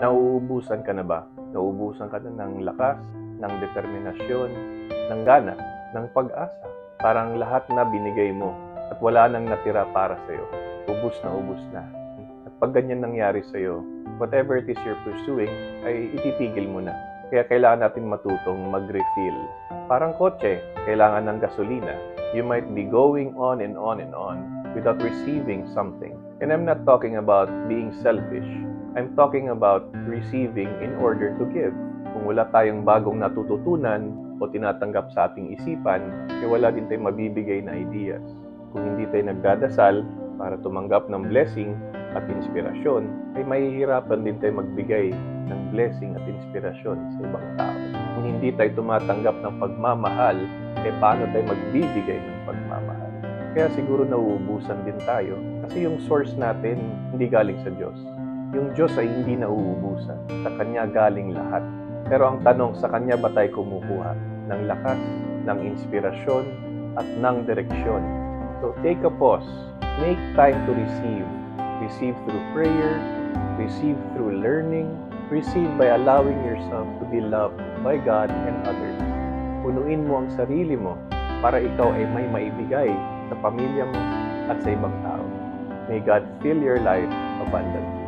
Nauubusan ka na ba? Nauubusan ka na ng lakas, ng determinasyon, ng gana, ng pag-asa. Parang lahat na binigay mo at wala nang natira para sa'yo. Ubus na ubus na. At pag ganyan nangyari sa'yo, whatever it is you're pursuing, ay ititigil mo na. Kaya kailangan natin matutong mag-refill. Parang kotse, kailangan ng gasolina. You might be going on and on and on without receiving something. And I'm not talking about being selfish. I'm talking about receiving in order to give. Kung wala tayong bagong natututunan o tinatanggap sa ating isipan, eh wala din tayong mabibigay na ideas. Kung hindi tayo nagdadasal para tumanggap ng blessing at inspirasyon, ay mahihirapan din tayo magbigay ng blessing at inspirasyon sa ibang tao. Kung hindi tayo tumatanggap ng pagmamahal, eh paano tayo magbibigay ng pagmamahal? Kaya siguro nauubusan din tayo kasi yung source natin hindi galing sa Diyos. Yung Diyos ay hindi nauubusan. Sa Kanya galing lahat. Pero ang tanong, sa Kanya ba tayo kumukuha ng lakas, ng inspirasyon, at ng direksyon? So take a pause. Make time to receive. Receive through prayer. Receive through learning. Receive by allowing yourself to be loved by God and others. Punuin mo ang sarili mo para ikaw ay may maibigay sa pamilya mo at sa ibang tao. May God fill your life abundantly.